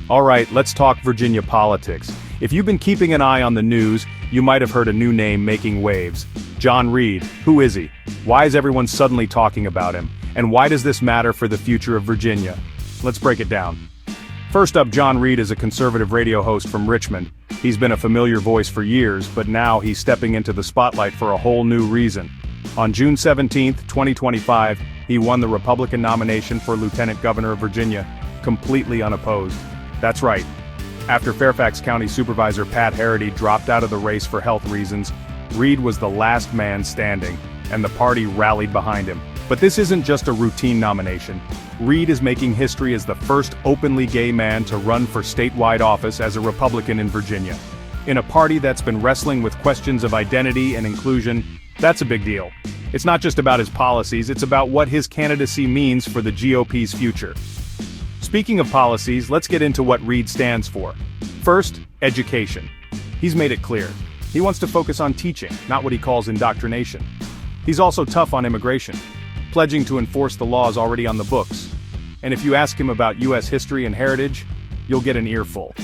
Alright, let's talk Virginia politics. If you've been keeping an eye on the news, you might have heard a new name making waves. John Reid. Who is he? Why is everyone suddenly talking about him? And why does this matter for the future of Virginia? Let's break it down. First up, John Reid is a conservative radio host from Richmond. He's been a familiar voice for years, but now he's stepping into the spotlight for a whole new reason. On June 17, 2025, he won the Republican nomination for Lieutenant Governor of Virginia, completely unopposed. That's right. After Fairfax County Supervisor Pat Harity dropped out of the race for health reasons, Reid was the last man standing, and the party rallied behind him. But this isn't just a routine nomination. Reid is making history as the first openly gay man to run for statewide office as a Republican in Virginia. In a party that's been wrestling with questions of identity and inclusion, that's a big deal. It's not just about his policies, it's about what his candidacy means for the GOP's future. Speaking of policies, let's get into what Reid stands for. First, education. He's made it clear. He wants to focus on teaching, not what he calls indoctrination. He's also tough on immigration, pledging to enforce the laws already on the books. And if you ask him about U.S. history and heritage, you'll get an earful.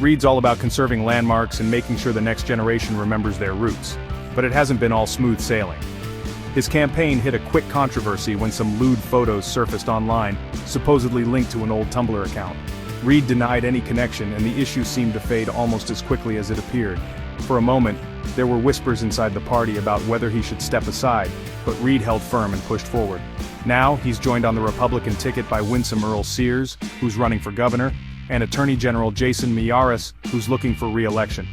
Reid's all about conserving landmarks and making sure the next generation remembers their roots. But it hasn't been all smooth sailing. His campaign hit a quick controversy when some lewd photos surfaced online, supposedly linked to an old Tumblr account. Reid denied any connection, and the issue seemed to fade almost as quickly as it appeared. For a moment, there were whispers inside the party about whether he should step aside, but Reid held firm and pushed forward. Now, he's joined on the Republican ticket by Winsome Sears, who's running for governor, and Attorney General Jason Miyares, who's looking for re-election.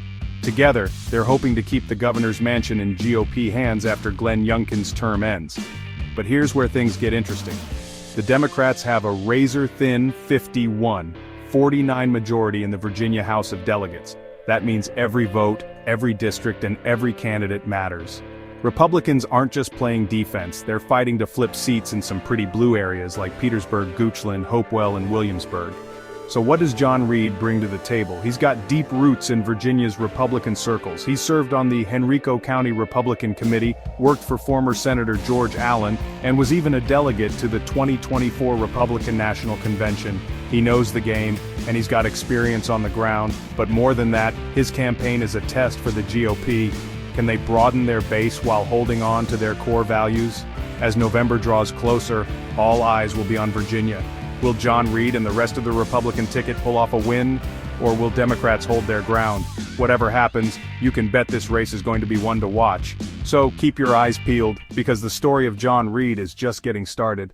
Together, they're hoping to keep the governor's mansion in GOP hands after Glenn Youngkin's term ends. But here's where things get interesting. The Democrats have a razor-thin 51-49 majority in the Virginia House of Delegates. That means every vote, every district, and every candidate matters. Republicans aren't just playing defense, they're fighting to flip seats in some pretty blue areas like Petersburg, Goochland, Hopewell, and Williamsburg. So what does John Reid bring to the table? He's got deep roots in Virginia's Republican circles. He served on the Henrico County Republican Committee, worked for former Senator George Allen, and was even a delegate to the 2024 Republican National Convention. He knows the game, and he's got experience on the ground, but more than that, his campaign is a test for the GOP. Can they broaden their base while holding on to their core values? As November draws closer, all eyes will be on Virginia. Will John Reid and the rest of the Republican ticket pull off a win, or will Democrats hold their ground? Whatever happens, you can bet this race is going to be one to watch. So keep your eyes peeled, because the story of John Reid is just getting started.